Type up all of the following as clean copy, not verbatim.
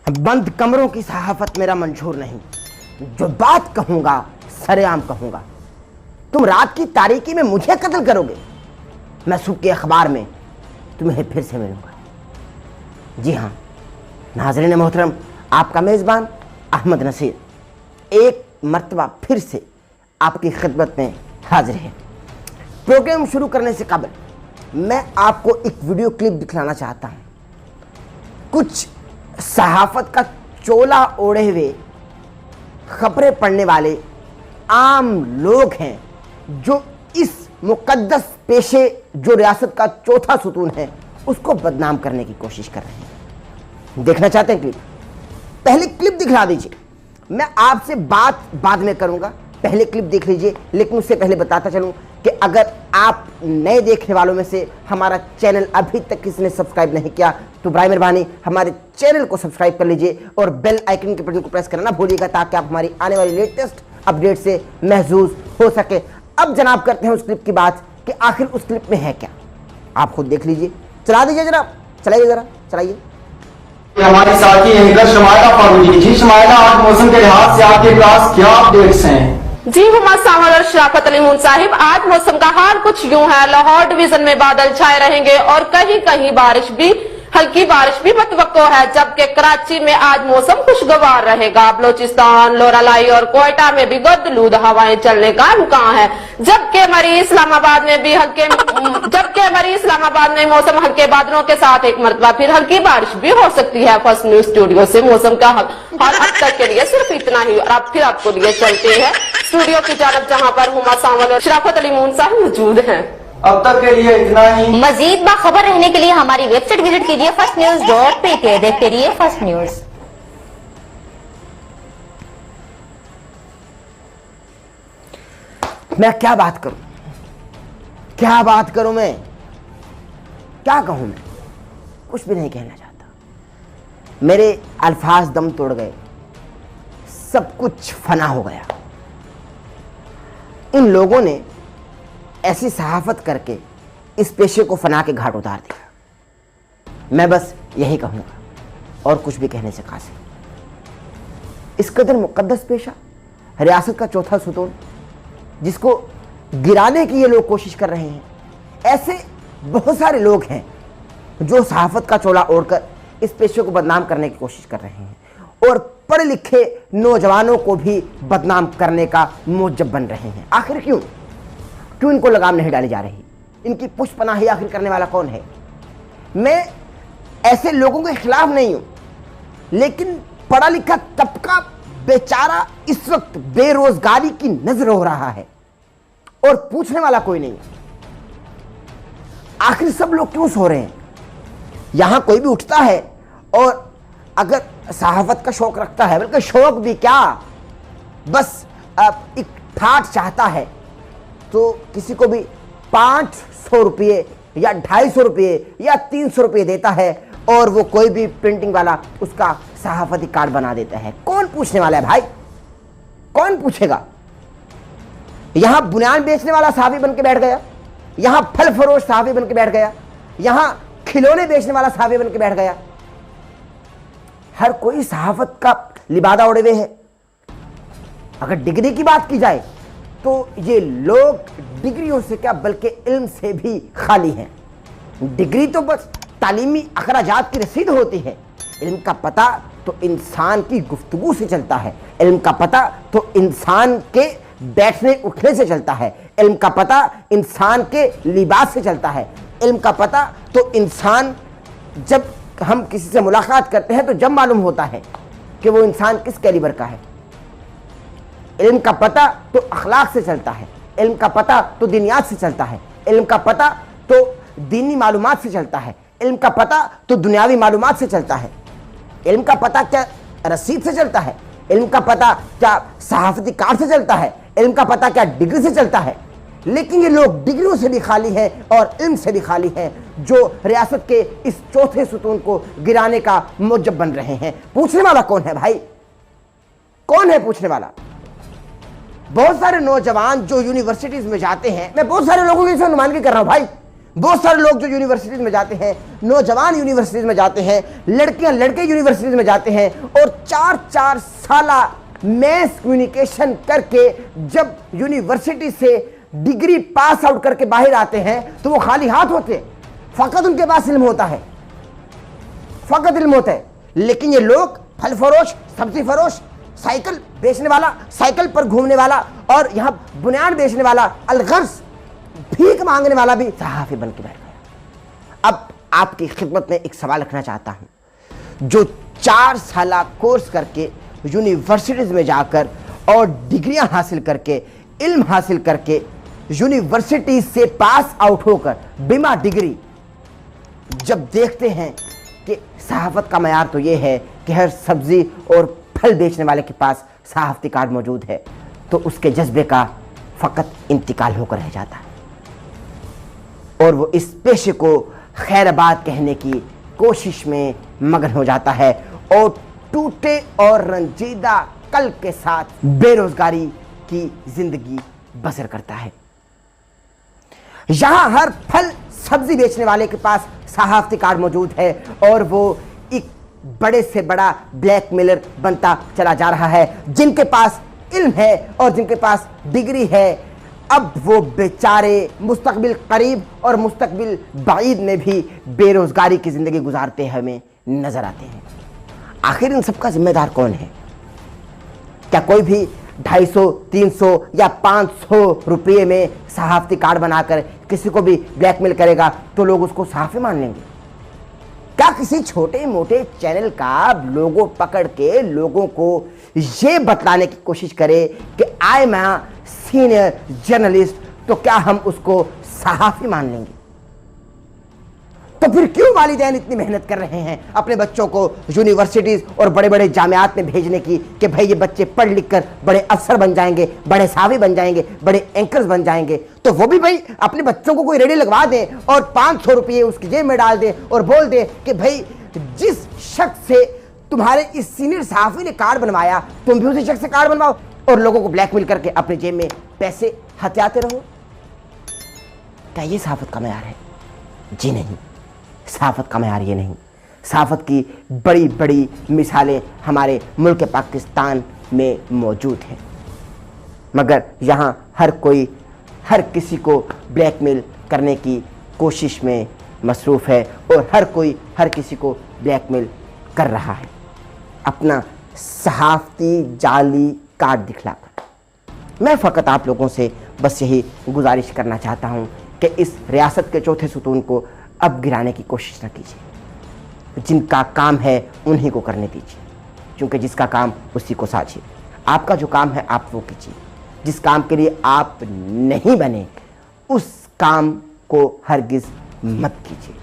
बंद कमरों की सहाफत मेरा मंशूर नहीं। जो बात कहूंगा सरेआम कहूंगा। तुम रात की तारीकी में मुझे कत्ल करोगे, मैं सुबह के अखबार में तुम्हें फिर से मिलूंगा। जी हाँ नाज़रीन मोहतरम, आपका मेज़बान अहमद नसीर एक मर्तबा फिर से आपकी खिदमत में हाजिर है। प्रोग्राम शुरू करने से कबल मैं आपको एक वीडियो क्लिप दिखलाना चाहता हूँ। कुछ सहाफ़त का चोला ओढ़े हुए खबरें पढ़ने वाले आम लोग हैं जो इस मुकद्दस पेशे जो रियासत का चौथा सुतून है उसको बदनाम करने की कोशिश कर रहे हैं। देखना चाहते हैं क्लिप? पहले क्लिप दिखला दीजिए, मैं आपसे बात बाद में करूंगा। पहले क्लिप देख लीजिए। लेकिन उससे पहले बताता चलूं कि अगर आप नए देखने वालों में से हमारा चैनल अभी तक किसी ने सब्सक्राइब नहीं किया तो बराए मेहरबानी हमारे चैनल को सब्सक्राइब कर लीजिए और बेल आइकन के बटन को प्रेस करना ना भूलिएगा ताकि आप हमारी आने वाली लेटेस्ट अपडेट से महजूज हो सके। अब जनाब करते हैं उस क्लिप की बात कि आखिर उस क्लिप में है क्या, आप खुद देख लीजिए। चला दीजिए जनाब, चलाइए जरा, चलाइए। हमारे साथी एंकर शमाइला फारूकी जी। शमाइला, आज मौसम के लिहाज से आपके पास क्या अपडेट्स हैं? जी हुमा सावल और शराफत अली मून साहिब, आज मौसम का हाल कुछ यूं है। लाहौर डिवीजन में बादल छाए रहेंगे और कहीं कहीं बारिश भी, हल्की बारिश भी मतवक्को है, जबकि कराची में आज मौसम खुशगवार रहेगा। बलोचिस्तान, लोरालाई और कोयटा में भी गर्द-लूद हवाएं चलने का इम्कान है, जबकि मरी इस्लामाबाद में मौसम हल्के बादलों के साथ एक मरतबा फिर हल्की बारिश भी हो सकती है। फर्स्ट न्यूज स्टूडियो से मौसम का हाल अब तक के लिए सिर्फ इतना ही और अब फिर आपको लिए चलते हैं स्टूडियो की जानब जहां पर हुमा सावल और शराफत अली मून साहब मौजूद हैं। अब तक के लिए इतना ही। मजीद बाखबर रहने के लिए हमारी वेबसाइट विजिट कीजिए firstnews.pk। देखते रहिए फर्स्ट न्यूज। मैं क्या बात करूं, मैं क्या कहूं, मैं कुछ भी नहीं कहना चाहता। मेरे अल्फाज दम तोड़ गए, सब कुछ फना हो गया। इन लोगों ने ऐसी सहाफत करके इस पेशे को फना के घाट उतार दिया। मैं बस यही कहूंगा और कुछ भी कहने से खास है। इस कदर मुकद्दस पेशा, रियासत का चौथा सुतून, जिसको गिराने की ये लोग कोशिश कर रहे हैं। ऐसे बहुत सारे लोग हैं जो सहाफत का चोला ओढ़कर इस पेशे को बदनाम करने की कोशिश कर रहे हैं और पढ़े लिखे नौजवानों को भी बदनाम करने का मूजब बन रहे हैं। आखिर क्यों इनको लगाम नहीं डाली जा रही? इनकी पुष्पनाही आखिर करने वाला कौन है? मैं ऐसे लोगों के खिलाफ नहीं हूं, लेकिन पढ़ा लिखा तबका बेचारा इस वक्त बेरोजगारी की नजर हो रहा है और पूछने वाला कोई नहीं। आखिर सब लोग क्यों सो रहे हैं? यहां कोई भी उठता है और अगर सहाफत का शौक रखता है, बल्कि शौक भी क्या, बस एक ठाट चाहता है तो किसी को भी 500 रुपये या 250 रुपये या 300 रुपये देता है और वो कोई भी प्रिंटिंग वाला उसका सहाफती कार्ड बना देता है। कौन पूछने वाला है भाई? कौन पूछेगा? यहां बुनियान बेचने वाला सहाफी बन के बैठ गया, यहां फल फरोश सहाफी बन के बैठ गया, यहां खिलौने बेचने वाला सहाफी बन के बैठ गया। हर कोई सहाफत का लिबादा ओढ़े हुए है। अगर डिग्री की बात की जाए तो ये लोग डिग्रियों से क्या बल्कि इल्म से भी खाली हैं। डिग्री तो बस तालीमी अखराजात की रसीद होती है। इल्म का पता तो इंसान की गुफ्तगू से चलता है, इल्म का पता तो इंसान के बैठने उठने से चलता है, इल्म का पता इंसान के लिबास से चलता है, इल्म का पता तो इंसान जब हम किसी से मुलाकात करते हैं तो जब मालूम होता है कि वो इंसान किस कैलिबर का है। इल्म का पता तो अखलाक से चलता है, इल्म का पता तो दिनियात से चलता है, इल्म का पता तो दीनी मालूमात से चलता है, इल्म का पता तो दुनियावी मालूमात से चलता है। इल्म का पता क्या रसीद से चलता है? इल्म का पता क्या सहाफती कार्ड से चलता है? इल्म का पता क्या डिग्री से चलता है? लेकिन ये लोग डिग्रियों से भी खाली हैं और इल्म से भी खाली हैं, जो रियासत के इस चौथे सुतून को गिराने का मूजब बन रहे हैं। पूछने वाला कौन है भाई? कौन है पूछने वाला? बहुत सारे नौजवान जो यूनिवर्सिटीज में जाते हैं, मैं बहुत सारे लोगों की नुमाइंदगी कर रहा हूं भाई, बहुत सारे लोग जो यूनिवर्सिटीज में जाते हैं, नौजवान यूनिवर्सिटीज में जाते हैं, लड़कियां लड़के यूनिवर्सिटीज में जाते हैं और 4-4 साल मैस कम्युनिकेशन करके जब यूनिवर्सिटी से डिग्री पास आउट करके बाहर आते हैं तो वो खाली हाथ होते हैं। फकत उनके पास इल्म होता है, फकत इल्म होता है। लेकिन ये लोग फल फरोश, सब्जी फरोश, साइकिल बेचने वाला, साइकिल पर घूमने वाला और यहां बुनियाद बेचने वाला, अलगर्ज भीख मांगने वाला भी सहाफी बन के बैठ गया। अब आपकी खिदमत में एक सवाल रखना चाहता हूं, जो 4 साल कोर्स करके यूनिवर्सिटीज में जाकर और डिग्रियां हासिल करके, इल्म हासिल करके यूनिवर्सिटी से पास आउट होकर बिना डिग्री जब देखते हैं कि सहाफत का मयार तो ये है कि हर सब्जी और फल बेचने वाले के पास सहाफती कार्ड मौजूद है, तो उसके जज्बे का फ़कत इंतकाल होकर रह जाता है और वो इस पेशे को खैराबाद कहने की कोशिश में मगन हो जाता है और टूटे और रंजीदा कल के साथ बेरोजगारी की जिंदगी बसर करता है। यहां हर फल सब्जी बेचने वाले के पास सहाफती कार्ड मौजूद है और वो एक बड़े से बड़ा ब्लैकमेलर बनता चला जा रहा है। जिनके पास इल्म है और जिनके पास डिग्री है, अब वो बेचारे मुस्तकबिल करीब और मुस्तकबिल बाईद में भी बेरोजगारी की जिंदगी गुजारते हमें नजर आते हैं। आखिर इन सबका जिम्मेदार कौन है? क्या कोई भी 250, 300 या 500 रुपये में सहाफती कार्ड बनाकर किसी को भी ब्लैकमेल करेगा तो लोग उसको सहाफी मान लेंगे? क्या किसी छोटे मोटे चैनल का लोगो पकड़ के लोगों को ये बतलाने की कोशिश करे कि I am a senior journalist, तो क्या हम उसको सहाफी मान लेंगे? तो फिर क्यों वालिदैन इतनी मेहनत कर रहे हैं अपने बच्चों को यूनिवर्सिटीज और बड़े बड़े जामियात में भेजने की कि भाई ये बच्चे पढ़ लिख कर बड़े अफसर बन जाएंगे, बड़े सावी बन जाएंगे, बड़े एंकर्स बन जाएंगे? तो वो भी भाई अपने बच्चों को कोई रेडी लगवा दें और 500 रुपये उसकी जेब में डाल दें और बोल दें कि भाई जिस शख्स से तुम्हारे इस सीनियर सहाफी ने कार्ड बनवाया तुम भी उसी शख्स से कार्ड बनवाओ और लोगों को ब्लैकमेल करके अपने जेब में पैसे हथियाते रहो। क्या ये सहाफत का मयार है? जी नहीं, सहाफत का मयार ये नहीं। सहाफत की बड़ी बड़ी मिसालें हमारे मुल्क पाकिस्तान में मौजूद हैं, मगर यहाँ हर कोई हर किसी को ब्लैकमेल करने की कोशिश में मसरूफ़ है और हर कोई हर किसी को ब्लैकमेल कर रहा है अपना सहाफती जाली कार्ड दिखलाकर। मैं फ़कत आप लोगों से बस यही गुजारिश करना चाहता हूँ कि इस रियासत के चौथे सुतून को अब गिराने की कोशिश न कीजिए। जिनका काम है उन्हीं को करने दीजिए, क्योंकि जिसका काम उसी को साझिए। आपका जो काम है आप वो कीजिए। जिस काम के लिए आप नहीं बने उस काम को हरगिज़ मत कीजिए।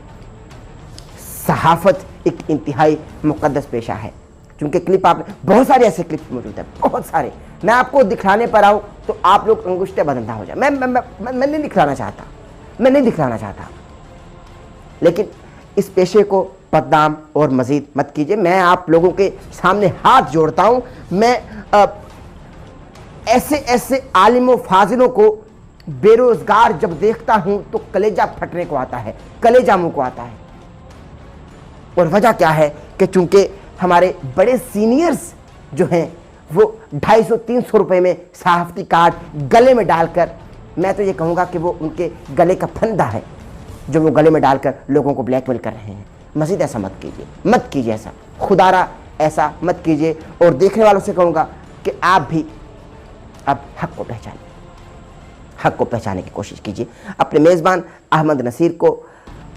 सहाफ़त एक इंतहाई मुक़द्दस पेशा है। क्योंकि क्लिप आपने बहुत सारे ऐसे क्लिप्स मौजूद हैं, बहुत सारे। मैं आपको दिखलाने पर आऊँ तो आप लोग अंगुष्ठे बदलता हो जाए। मैं नहीं दिखलाना चाहता, मैं नहीं दिखलाना चाहता, लेकिन इस पेशे को बदनाम और मज़ीद मत कीजिए। मैं आप लोगों के सामने हाथ जोड़ता हूँ। मैं ऐसे ऐसे आलिमों फाजिलों को बेरोज़गार जब देखता हूँ तो कलेजा फटने को आता है, कलेजा मुँह को आता है। और वजह क्या है कि चूँकि हमारे बड़े सीनियर्स जो हैं वो 250-300 रुपये में सहाफती कार्ड गले में डालकर, मैं तो ये कहूँगा कि वो उनके गले का फंदा है जो वो गले में डालकर लोगों को ब्लैकमेल कर रहे हैं। मज़ीद ऐसा मत कीजिए, मत कीजिए ऐसा, खुदारा ऐसा मत कीजिए। और देखने वालों से कहूँगा कि आप भी अब हक़ को पहचानिए, हक़ को पहचानने की कोशिश कीजिए। अपने मेज़बान अहमद नसीर को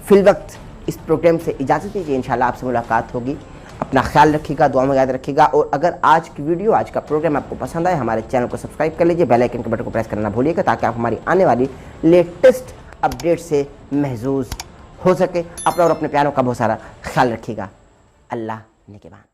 फ़िलवक्त इस प्रोग्राम से इजाज़त दीजिए। इंशाल्लाह आपसे मुलाकात होगी। अपना ख्याल रखिएगा, दुआ में याद रखिएगा। और अगर आज की वीडियो, आज का प्रोग्राम आपको पसंद आए, हमारे चैनल को सब्सक्राइब कर लीजिए, बेल आइकन के बटन को प्रेस करना भूलिएगा ताकि आप हमारी आने वाली लेटेस्ट अपडेट से महजूज हो सके। अपना और अपने प्यारों का बहुत सारा ख्याल रखिएगा। अल्लाह निगहबान।